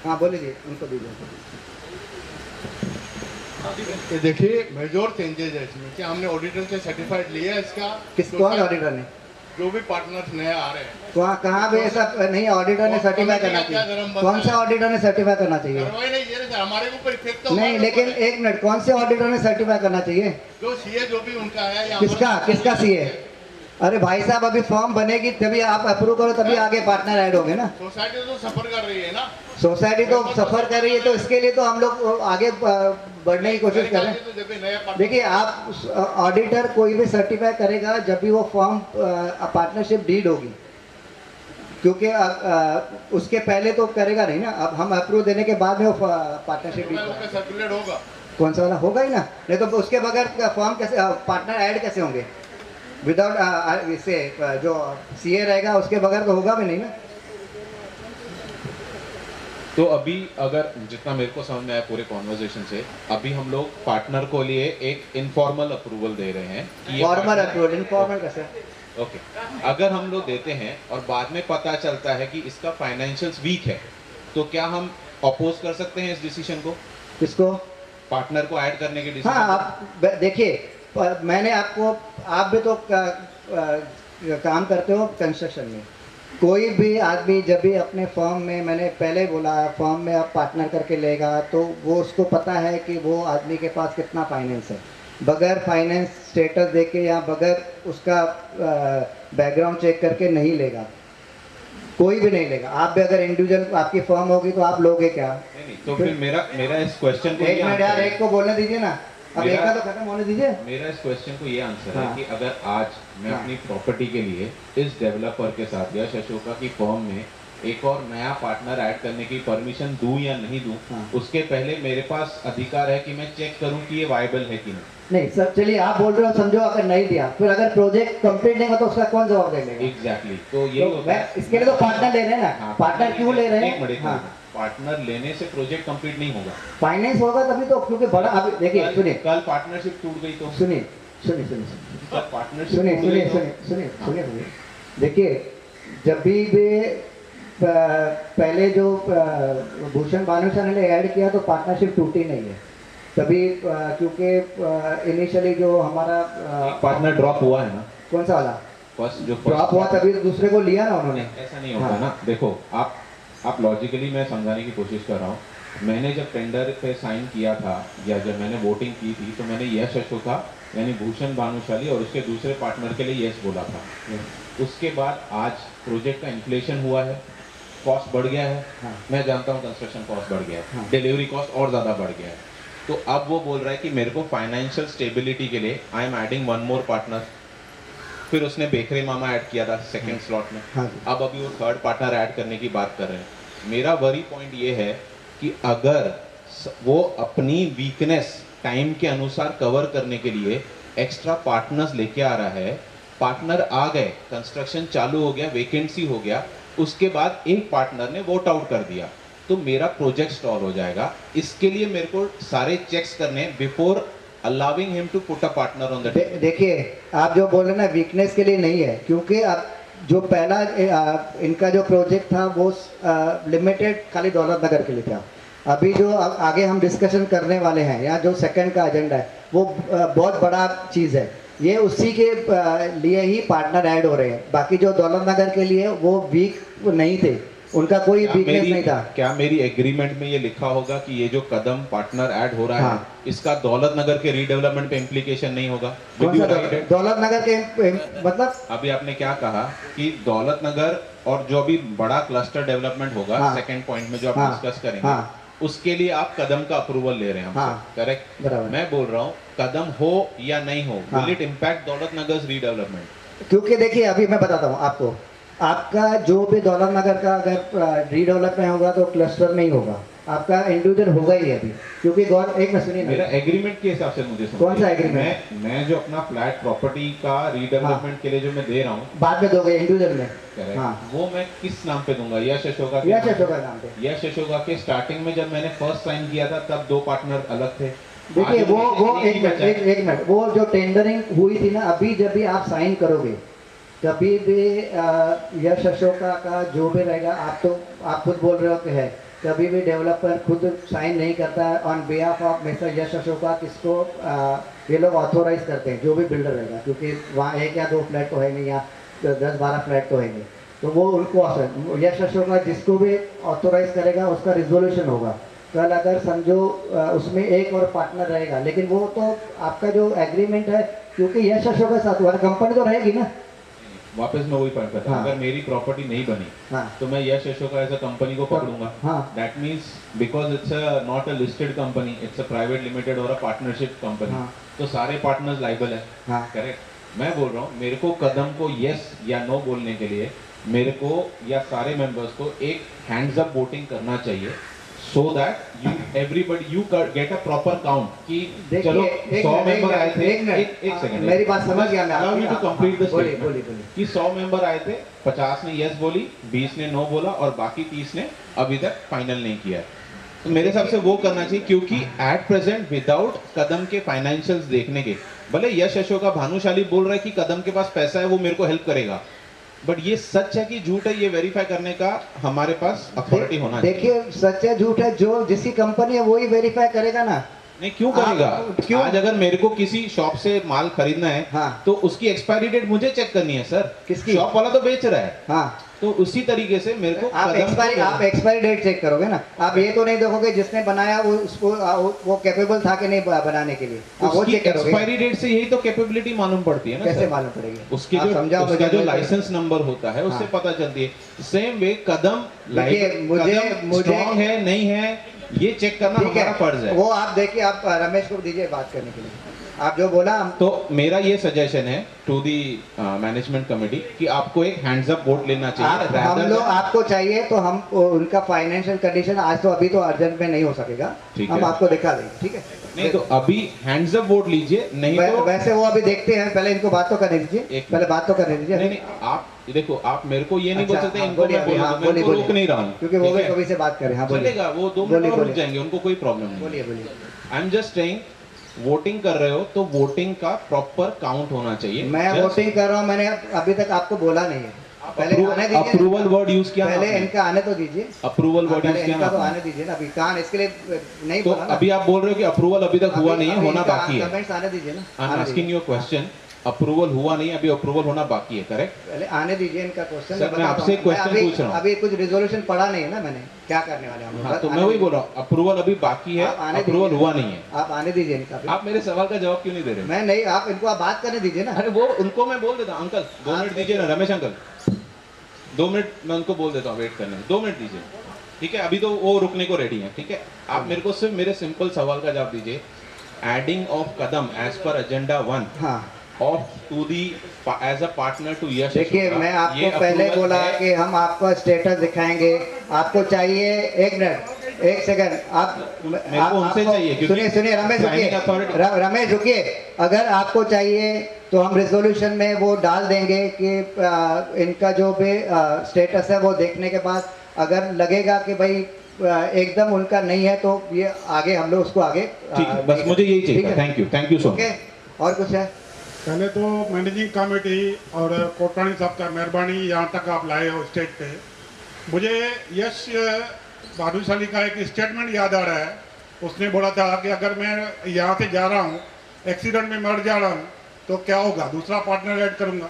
हाँ बोलिए, उनको दीजिए। ये देखिए मेजर चेंजेस है इसमें कि हमने ऑडिटर से सर्टिफाइड लिया है इसका। कौन ऑडिटर ने? जो भी पार्टनर्स नए आ रहे हैं। कहाँ भी ऐसा नहीं, ऑडिटर ने सर्टिफाई करना चाहिए। कौन सा ऑडिटर ने सर्टिफाई करना चाहिए? नहीं ये हमारे ऊपर इफेक्ट तो नहीं, लेकिन एक मिनट, कौन से ऑडिटर ने सर्टिफाई करना चाहिए? जो सीए जो भी उनका है या किसका सीए? अरे भाई साहब, अभी फॉर्म बनेगी तभी आप अप्रूव करो, तभी आगे पार्टनर ऐड होंगे ना। सोसाइटी तो सफर कर रही है ना। सोसाइटी तो सफर कर रही है, तो इसके लिए तो हम लोग आगे बढ़ने की कोशिश कर रहे हैं। देखिए, आप ऑडिटर कोई भी सर्टिफाई करेगा जब भी वो फॉर्म पार्टनरशिप डीड होगी, क्योंकि उसके पहले तो करेगा नहीं ना। अब हम अप्रूव देने के बाद में वो पार्टनरशिप डीड सर्कुलेट होगा। कौन सा वाला होगा ही ना, नहीं तो उसके बगैर फॉर्म कैसे पार्टनर ऐड कैसे होंगे? विदाउट इससे जो सीए रहेगा उसके बगैर तो होगा भी नहीं ना। तो अभी अगर जितना मेरे को समझ में आया पूरे कॉन्वर्जेशन से, अभी हम लोग पार्टनर को लिए एक इनफॉर्मल अप्रूवल दे रहे हैं। फॉर्मल अप्रूवल, इनफॉर्मल कैसे? ओके, अगर हम लोग देते हैं और बाद में पता चलता है कि इसका फाइनेंशियल्स वीक है, तो क्या हम अपोज कर सकते हैं इस डिसीजन को? किसको? पार्टनर को ऐड करने के डिसीजन। हाँ, आप देखिए, मैंने आपको, आप भी तो काम करते हो कंस्ट्रक्शन में। कोई भी आदमी जब भी अपने फर्म में, मैंने पहले बोला, फर्म में आप पार्टनर करके लेगा तो वो उसको पता है कि वो आदमी के पास कितना फाइनेंस है। बगैर फाइनेंस स्टेटस देके या बगैर उसका बैकग्राउंड चेक करके नहीं लेगा, कोई भी नहीं लेगा। आप भी अगर इंडिविजुअल आपकी फर्म होगी तो आप लोगे क्या? नहीं, तो फिर मेरा इस क्वेश्चन को, एक मिनट यार, एक को बोलने दीजिए ना, अब एक का तो खत्म होने दीजिए। मेरा इस क्वेश्चन को ये आंसर है हाँ। कि अगर आज मैं अपनी प्रॉपर्टी के लिए इस डेवलपर के साथ या अशोका की फर्म में एक और नया पार्टनर ऐड करने की परमिशन दूं या नहीं दूं, हाँ। उसके पहले मेरे पास अधिकार है कि मैं चेक करूं कि ये वायबल है कि नहीं। नहीं सर, चलिए आप बोल रहे हो, समझो अगर नहीं दिया, फिर अगर प्रोजेक्ट कंप्लीट नहीं हुआ तो उसका कौन जवाब देगा? एग्जैक्टली, तो ये तो इसके लिए तो पार्टनर ले रहे हैं ना। पार्टनर क्यों ले रहे हैं? पार्टनर लेने से प्रोजेक्ट कंप्लीट नहीं होगा, फाइनेंस होगा तभी तो, क्योंकि बड़ा, अभी देखिए, सुनिए, कल पार्टनरशिप टूट गई तो सुनिए, देखिए, जब भी पहले जो भूषण भानुशाली ने ऐड किया तो पार्टनरशिप टूटी नहीं है तभी, क्योंकि इनिशियली जो हमारा पार्टनर ड्रॉप हुआ है ना। कौन सा वाला फर्स्ट जो ड्रॉप हुआ तभी दूसरे को लिया ना उन्होंने। ऐसा नहीं होता ना। देखो, आप लॉजिकली, मैं समझाने की कोशिश कर रहा हूँ। मैंने जब टेंडर पे साइन किया था या जब मैंने वोटिंग की थी, तो मैंने यश अशोका यानी भूषण भानुशाली और उसके दूसरे पार्टनर के लिए यस बोला था। उसके बाद आज प्रोजेक्ट का इन्फ्लेशन हुआ है, कॉस्ट बढ़ गया है। हाँ। मैं जानता हूँ कंस्ट्रक्शन कॉस्ट बढ़ गया है। हाँ। डिलीवरी कॉस्ट और ज़्यादा बढ़ गया है। तो अब वो बोल रहा है कि मेरे को फाइनेंशियल स्टेबिलिटी के लिए I am adding one more partner. फिर उसने बेकरे मामा ऐड किया था सेकंड स्लॉट में। हाँ। अब अभी वो थर्ड पार्टनर ऐड करने की बात कर रहे हैं। मेरा वरी पॉइंट ये है कि अगर वो अपनी वीकनेस टाइम के अनुसार कवर करने के लिए एक्स्ट्रा पार्टनर्स लेके आ रहा है, पार्टनर आ गए, कंस्ट्रक्शन चालू हो गया, वैकेंसी हो गया, उसके बाद एक पार्टनर ने वोट आउट कर दिया, तो मेरा प्रोजेक्ट स्टॉल हो जाएगा। इसके लिए मेरे को सारे चेक्स करने before allowing him to put a partner on the table. देखिए, आप जो बोल रहे हैं ना, वीकनेस के लिए नहीं है, क्योंकि आप जो पहला इनका जो प्रोजेक्ट था वो लिमिटेड खाली दौलत नगर के लिए था। अभी जो आगे हम डिस्कशन करने वाले हैं या जो सेकंड का एजेंडा है वो बहुत बड़ा चीज़ है। ये उसी के लिए ही पार्टनर ऐड हो रहे हैं। बाकी जो दौलत नगर के लिए वो वीक नहीं थे, उनका कोई वीकनेस नहीं था। क्या मेरी एग्रीमेंट में ये लिखा होगा कि ये जो कदम पार्टनर ऐड हो रहा हाँ। है इसका दौलत नगर के रीडेवलपमेंट पे इम्प्लीकेशन नहीं होगा? कौन सा दौलत नगर के मतलब? अभी आपने क्या कहा कि दौलत नगर और जो अभी बड़ा क्लस्टर डेवलपमेंट होगा, हाँ। सेकंड पॉइंट में जो आप हाँ। डिस्कस करेंगे, हाँ। उसके लिए आप कदम का अप्रूवल ले रहे हैं हमसे। हाँ। करेक्ट। बराबर। मैं बोल रहा हूँ कदम हो या नहीं हो, हाँ। विल इट इम्पैक्ट दौलत नगर रीडेवलपमेंट? क्योंकि देखिए, अभी मैं बताता हूँ आपको, आपका जो भी दौलत नगर का अगर रीडेवलपमेंट होगा तो क्लस्टर नहीं होगा, आपका इंडिविजुअल होगा ही अभी, क्योंकि एक मिनट सुनिए, मेरा एग्रीमेंट के हिसाब से मुझे कौन सा एग्रीमेंट? मैं जो अपना फ्लैट प्रॉपर्टी का रीडेवलपमेंट के लिए जो मैं दे रहा हूँ, बाद में दोगे इंडिविजुअल में। करेक्ट। हाँ। वो मैं किस नाम पे दूंगा? यश अशोका के यश अशोका नाम पे। यश अशोका के स्टार्टिंग में जब मैंने फर्स्ट साइन किया था तब दो पार्टनर अलग थे। देखिए, वो एक मिनट, वो जो टेंडरिंग हुई थी ना, अभी जब भी आप साइन करोगे कभी भी यश अशोका का जो भी रहेगा, आप खुद बोल रहे हो कि है, कभी भी डेवलपर खुद साइन नहीं करता है ऑन बिहाफ ऑफ मिस्टर यश अशोका, किसको ये लोग ऑथोराइज करते हैं, जो भी बिल्डर रहेगा, क्योंकि वहाँ 1 या 2 फ्लैट तो है नहीं, या 10-12 फ्लैट तो है नहीं, तो वो उनको यश अशोका जिसको भी ऑथोराइज करेगा उसका रिजोल्यूशन होगा। कल अगर समझो उसमें एक और पार्टनर रहेगा, लेकिन वो तो आपका जो एग्रीमेंट है, क्योंकि यश अशोक के साथ हुआ, कंपनी तो रहेगी ना। वापस मैं वही पॉइंट करता हूँ, हाँ। अगर मेरी प्रॉपर्टी नहीं बनी हाँ तो मैं यश अशोका एज अ कंपनी को पकड़ूंगा। हाँ that means because it's not a listed company, it's a private limited और अ पार्टनरशिप कंपनी, हाँ। तो सारे पार्टनर्स लाइबल है। हाँ करेक्ट। मैं बोल रहा हूँ मेरे को कदम को यस या नो बोलने के लिए मेरे को या सारे मेंबर्स को एक हैंड्स अप वोटिंग करना चाहिए, so that you everybody you get a proper count कि चलो 100 मेंबर आए थे, एक सेकंड मेरी बात समझ गया मैं allow me to complete the बोलिए स्टेटमेंट। बोलिए बोलिए। कि 100 मेंबर आए थे, 50 ने यस बोली, 20 ने नो बोला और बाकी 30 ने अभी तक फाइनल नहीं किया। तो मेरे हिसाब से वो करना चाहिए, क्योंकि एट प्रेजेंट विदाउट कदम के फाइनेंशियल्स देखने के, भले यश अशोका भानुशाली बोल रहा है कि कदम के पास पैसा है वो मेरे को हेल्प करेगा, बट ये सच है कि झूठ है ये वेरीफाई करने का हमारे पास अथॉरिटी होना चाहिए। देखिए सच है झूठ है, जो जिसकी कंपनी है वही वेरीफाई करेगा ना। नहीं क्यों करेगा? क्यों? आज अगर मेरे को किसी शॉप से माल खरीदना है, हाँ। तो उसकी एक्सपायरी डेट मुझे चेक करनी है सर। किसकी? शॉप वाला तो बेच रहा है। हाँ तो उसी तरीके से मेरे को आप एक्सपायरी डेट चेक करोगे ना, आप ये तो नहीं देखोगे जिसने बनाया वो उसको वो कैपेबल था कि नहीं बनाने के लिए, आप वो चेक करोगे। एक्सपायरी डेट से यही तो कैपेबिलिटी मालूम पड़ती है ना। कैसे सर? मालूम पड़ेगी? उसकी आप जो समझाओ उसका मुझे। जो लाइसेंस नंबर होता है उससे हाँ। पता चलती है। सेम वे कदम मुझे स्ट्रॉन्ग है नहीं है ये चेक करना ठीक हमारा फर्ज है। वो आप देखिए, आप रमेश को दीजिए बात करने के लिए, आप जो बोला तो मेरा ये सजेशन है टू दी मैनेजमेंट कमेटी कि आपको एक हैंड्स अप वोट लेना चाहिए। हम लोग आपको चाहिए तो हम उनका फाइनेंशियल कंडीशन आज तो अभी तो अर्जेंट में नहीं हो सकेगा, ठीक हम है। आपको दिखा देंगे, ठीक है। नहीं तो अभी हैंड्स अप वोट लीजिए, नहीं तो वैसे वो अभी देखते हैं, पहले इनको बात तो करने दीजिए, एक पहले बात तो करने दीजिए। नहीं आप देखो, आप मेरे को ये नहीं बोल अच्छा, सकते हाँ, इनको बोलिए, मैं बोल हाँ, दूं, मैं बोलिए, उनको बोलिए। रोक नहीं रहा हूँ, क्योंकि वो ठीक भी है? कभी से बात करें। हाँ बोलिए चलेगा, वो 2 बोलिए, मिनट और रुक बोलिए। जाएंगे, उनको कोई प्रॉब्लम नहीं। बोलिए बोलिए। I am just saying voting कर रहे हो तो वोटिंग का प्रॉपर काउंट होना चाहिए। मैं वोटिंग कर रहा हूँ, मैंने अभी तक आपको बोला नहीं है, पहले आने दीजिए। अप्रूवल वर्ड यूज किया, पहले इनका आने तो दीजिए, अप्रूवल वर्ड यूज पहले किया इनका तो ना आने दीजिए ना, अभी कहां इसके लिए नहीं तो बोला ना। अभी आप बोल रहे हो कि अप्रूवल अभी तक हुआ नहीं है, होना बाकी है। कमेंट्स आने दीजिए ना। आई एम आने आस्किंग दीजिए। योर क्वेश्चन, अप्रूवल हुआ नहीं, अभी अप्रूवल होना बाकी है, करेक्ट? पहले आने दीजिए इनका क्वेश्चन। सर, मैं आपसे एक question पूछ रहा हूँ। अभी कुछ रिजोल्यूशन पढ़ा नहीं है ना मैंने, क्या करने वाले हम लोग। हाँ, तो मैं वही बोल रहा हूँ, अप्रूवल अभी बाकी है, आप आने अप्रूवल दीजिए। हुआ नहीं है। आप आने दीजिए इनका भी। आप मेरे सवाल का जवाब क्यों नहीं दे रहे? मैं नहीं, आप इनको आप बात करने दीजिए ना। अरे वो उनको मैं बोल देता हूँ, अंकल 2 मिनट दीजिए ना, रमेश अंकल 2 मिनट मैं उनको बोल देता हूँ वेट करने में, 2 मिनट दीजिए, ठीक है? अभी तो वो रुकने को रेडी है, ठीक है? आप मेरे को सिर्फ मेरे सिंपल सवाल का जवाब दीजिए। एडिंग ऑफ कदम एज पर एजेंडा 1 हाँ of to the as a partner to Yash देखिए, अशोका, मैं आपको ये पहले approval बोला है। कि हम आपका स्टेटस दिखाएंगे, आपको चाहिए। 1 मिनट 1 सेकंड, मेरे को उनसे चाहिए, क्योंकि सुनिए सुनिए रमेश रुकिए, planning authority- रमेश रुकिए। अगर आपको चाहिए तो हम रिजोल्यूशन में वो डाल देंगे कि इनका जो भी स्टेटस है वो देखने के बाद अगर लगेगा कि भाई एकदम उनका नहीं है तो ये आगे हम लोग उसको आगे ठीक है, बस मुझे यही चाहिए। Thank you so okay, much. और कुछ है? पहले तो मैनेजिंग कमेटी और कोटानी साहब का मेहरबानी, यहाँ तक आप लाए हो स्टेज पे। मुझे यश भानुशाली का एक स्टेटमेंट याद आ रहा है, उसने बोला था कि अगर मैं यहाँ से जा रहा हूँ, एक्सीडेंट में मर जा रहा हूँ तो क्या होगा, दूसरा पार्टनर ऐड करूँगा।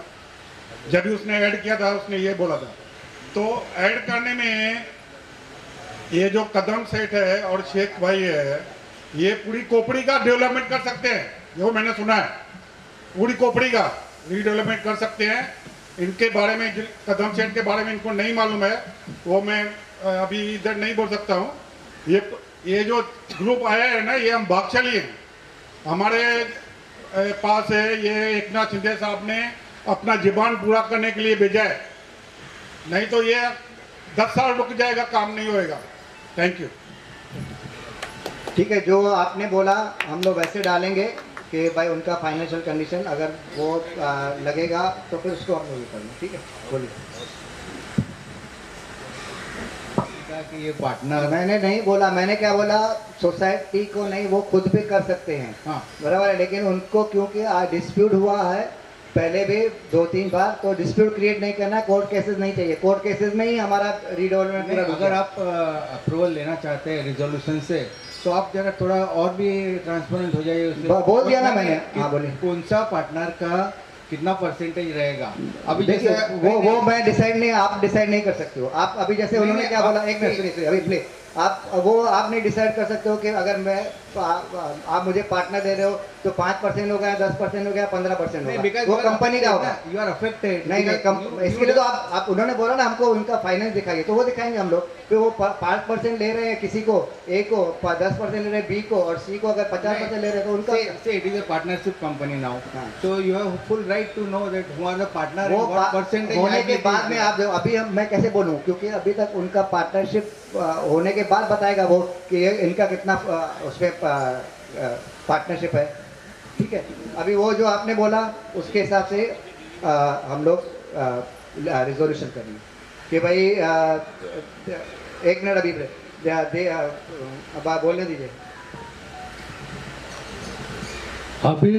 जब भी उसने ऐड किया था उसने ये बोला था। तो ऐड करने में ये जो कदम सेठ है और शेख भाई है, ये पूरी कोपड़ी का डेवलपमेंट कर सकते हैं, जो मैंने सुना है, पूरी कोपड़ी का रीडेवलपमेंट कर सकते हैं। इनके बारे में, कदम सेठ के बारे में इनको नहीं मालूम है, वो मैं अभी इधर नहीं बोल सकता हूँ। ये जो ग्रुप आया है ना, ये हम भागशाली हैं, हमारे पास है। ये एकनाथ शिंदे साहब ने अपना जीवन पूरा करने के लिए भेजा है, नहीं तो ये 10 साल रुक जाएगा, काम नहीं होएगा। Thank you. ठीक है, जो आपने बोला हम लोग वैसे डालेंगे कि भाई उनका फाइनेंशियल कंडीशन अगर वो लगेगा तो फिर उसको हम लोग करेंगे, ठीक है? बोलिए। कि ये पार्टनर मैंने नहीं बोला, मैंने क्या बोला, सोसाइटी को नहीं, वो खुद भी कर सकते हैं। हाँ। बराबर है, लेकिन उनको क्योंकि डिस्प्यूट हुआ है पहले भी 2-3 बार, तो डिस्प्यूट क्रिएट नहीं करना, कोर्ट केसेस नहीं चाहिए, कोर्ट केसेस में ही हमारा रीडेवलपमेंट नहीं, पूरा रुक अगर गया। आप अप्रूवल लेना चाहते हैं रिजोल्यूशन से, तो आप जरा थोड़ा और भी ट्रांसपेरेंट हो जाइए उसमें। बोल दिया ना मैंने। कि हाँ, बोलिए। कौन सा पार्टनर का कितना परसेंटेज रहेगा अभी देखिए, जैसे वो मैं डिसाइड नहीं, आप डिसाइड नहीं कर सकते हो। आप अभी जैसे नहीं, उन्होंने नहीं, क्या आप- बोला, एक मिनट सुनिए अभी प्लीज, आप नहीं डिसाइड कर सकते हो कि अगर मैं आप मुझे पार्टनर दे रहे हो तो 5% होगा, 10% हो गया, 15% होगा, वो कंपनी का होगा। You are affected. नहीं इसके लिए तो आप उन्होंने बोला ना हमको उनका फाइनेंस दिखाइए, तो वो दिखाएंगे हम लोग। फिर वो 5% ले रहे हैं किसी को, ए को 10% ले रहे हैं, बी को, और सी को अगर 50% ले रहे हैं तो उनका it is a partnership company now, हाँ। So you have full right to know that who are the partner वो एंड व्हाट परसेंटेज होने के बाद में आप अभी मैं कैसे बोलूं, क्योंकि अभी तक उनका पार्टनरशिप होने के बाद बताएगा वो कि इनका कितना उसमें पार्टनरशिप है। ठीक है, अभी वो जो आपने बोला उसके हिसाब से हम लोग रिजोल्यूशन करेंगे कि भाई एक मिनट अभी अब आप बोलने दीजिए। अभी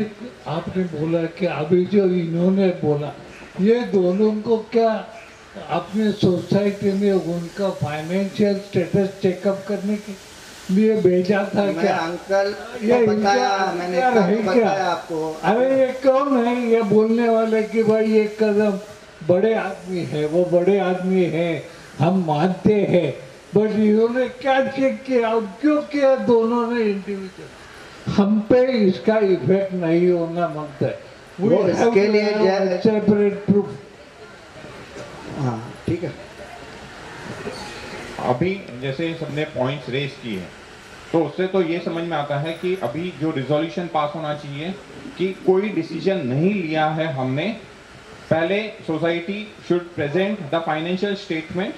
आपने बोला कि अभी जो इन्होंने बोला, ये दोनों को क्या अपने सोसाइटी में उनका फाइनेंशियल स्टेटस चेकअप करने के लिए भेजा था मैं क्या? अंकल ये को बताया, इनका मैंने क्या है क्या? बताया आपको। अरे ये कौन है ये बोलने वाले कि भाई ये कदम बड़े आदमी है, वो बड़े आदमी है, हम मानते हैं, बट इन्होंने क्या चेक किया और क्यों किया दोनों ने इंडिविजुअल? हम पे इसका इफेक्ट नहीं होना मांगता है। वो इसके लिए सेपरेट प्रूफ। हाँ ठीक है। अभी जैसे सबने पॉइंट्स रेज किए हैं, तो उससे तो ये समझ में आता है कि अभी जो रिजोल्यूशन पास होना चाहिए कि कोई डिसीजन नहीं लिया है हमने, पहले society should present the financial statement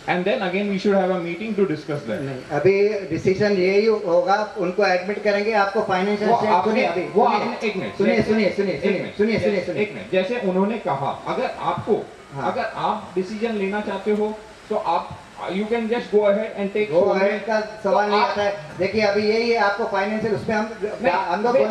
and then again we should have a meeting to discuss that. नहीं, अभी डिसीजन यही होगा, उनको एडमिट करेंगे, आपको फाइनेंशियल एक मिनट सुनिए। एक मिनट, जैसे उन्होंने कहा अगर आपको हाँ। अगर आप डिसीजन लेना चाहते हो तो आप you can just go ahead and take वो अहेड का सवाल नहीं आता है। देखिए अभी यही है, आपको फाइनेंशियल उस पे हम लोग बोले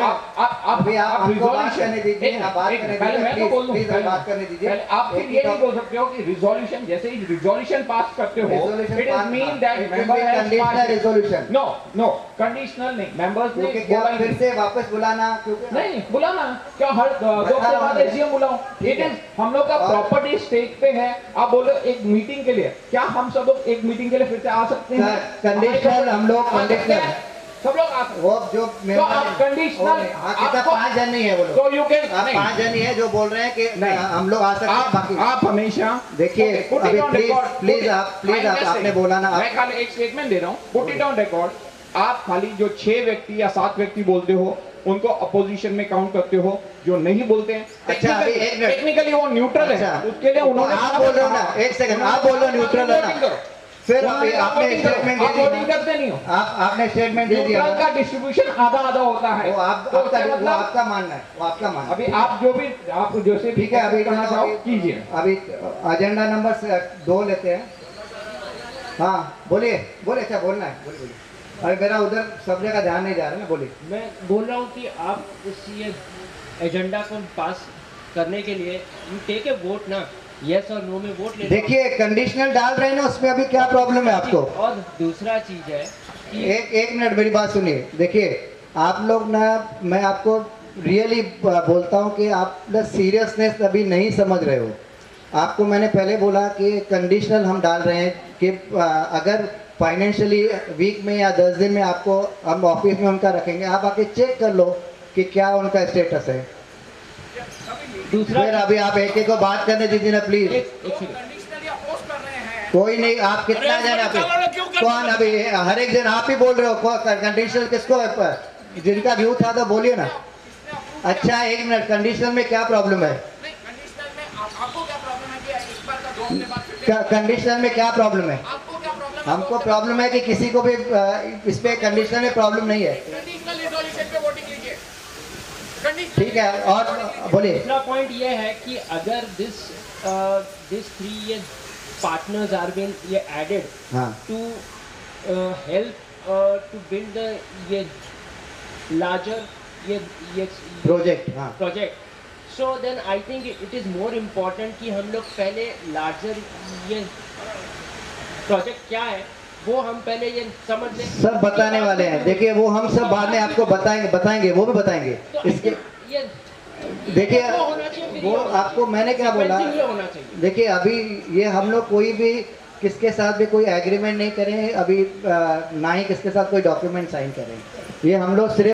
अभी आप हमको बात करने दीजिए, आप बात करने दीजिए, प्लीज बात करने दीजिए। आप फिर ये नहीं बोल सकते हो कि रिजोल्यूशन, जैसे ही रिजोल्यूशन पास करते हो it is mean that member has conditional resolution. No conditional नहीं, मेंबर्स ने क्योंकि क्या बोला फिर से वापस बुलाना, क्योंकि नहीं बुलाना क्या हर 2 हफ्ते बाद एसडीएम बुलाओ, इट इज हम लोग का प्रॉपर्टी स्टेक पे है। आप बोलो एक मीटिंग के लिए, क्या हम सब लोग एक मीटिंग के लिए फिर से आ सकते हैं? कंडीशनल हम लोग कंडीशनल सब लोग आ सकते हैं। वो जो तो आप कंडीशनल कितना 5 जन नहीं है वो लोग, तो यू कैन आप 5 जन ही है जो बोल रहे हैं कि नहीं। हम लोग आ सकते हैं, बाकी आप हमेशा देखिए Okay, put it अभी on record, please put it- आपने बोला ना, मैं खाली एक स्टेटमेंट दे रहा हूँ, पुट इट ऑन रिकॉर्ड। आप खाली जो 6 व्यक्ति या 7 व्यक्ति बोलते हो उनको अपोजिशन में काउंट करते हो, जो नहीं बोलते हैं अच्छा, अभी एक मिनट। टेक्निकली वो न्यूट्रल है, अच्छा, उसके लिए उन्होंने आप बोल रहे हो ना, एक सेकंड, आप बोल रहे हो न्यूट्रल है ना, फिर आपने स्टेटमेंट दे वोटिंग दिया, करते नहीं हो। आपने स्टेटमेंट दे दिया, न्यूट्रल का डिस्ट्रीब्यूशन आधा आधा होता है। वो तो उसका वो मतलब आपका मानना है, वो आपका मानना है। अभी आप जो भी आप जैसे ठीक है, अभी करना चाहो कीजिए। अभी एजेंडा नंबर 2 लेते हैं। हाँ बोलिए, अच्छा बोलना है, बोलिए। अरे मेरा उधर सब जगह ध्यान नहीं जा रहा ना, बोलिए। मैं बोल रहा हूँ कि आप इस ये एजेंडा को पास करने के लिए यू टेक ए वोट ना, यस और नो में वोट ले। देखिए कंडीशनल डाल रहे हैं ना, उसमें अभी क्या प्रॉब्लम है आपको? और दूसरा चीज है कि एक मिनट मेरी बात सुनिए। देखिए आप लोग ना, मैं आपको रियली बोलता हूँ कि आप सीरियसनेस अभी नहीं समझ रहे हो। आपको मैंने पहले बोला कि कंडीशनल हम डाल रहे हैं कि अगर फाइनेंशियली वीक में या 10 दिन में आपको हम ऑफिस में उनका रखेंगे, आप आके चेक कर लो कि क्या उनका स्टेटस है। दूसरा फिर अभी आप एक को बात करने दीजिए ना प्लीज। एक सेकंड, कोई नहीं, आप कितना जन अभी कौन अभी हर एक दिन आप ही बोल रहे हो, कंडीशनल किसको है? जिनका व्यू था तो बोलिए ना। अच्छा एक मिनट, कंडीशनल में क्या प्रॉब्लम है? कंडीशनल में क्या प्रॉब्लम है? हमको प्रॉब्लम है कि किसी को भी इस पे कंडीशनल में प्रॉब्लम नहीं है। ठीक है, और बोलिए। दूसरा पॉइंट ये है कि अगर दिस 3 ये पार्टनर्स आर बीन ये एडेड हाँ to help to build the ये लार्जर ये प्रोजेक्ट, हाँ project. So then I think it is more important कि हम लोग पहले लार्जर ये प्रोजेक्ट क्या है वो हम पहले ये समझ लें। सब बताने वाले हैं, देखिए वो हम सब बाद में आपको बताएंगे वो भी बताएंगे। तो इसके ये देखिए वो होना चाहिए, फिर वो ये होना आपको मैंने क्या बोला, sequencing ये होना चाहिए। देखिए अभी ये हम लोग कोई भी किसके साथ भी कोई एग्रीमेंट नहीं करें अभी, ना ही किसके साथ कोई डॉक्यूमेंट साइन करें। ये हम लोग सिर्फ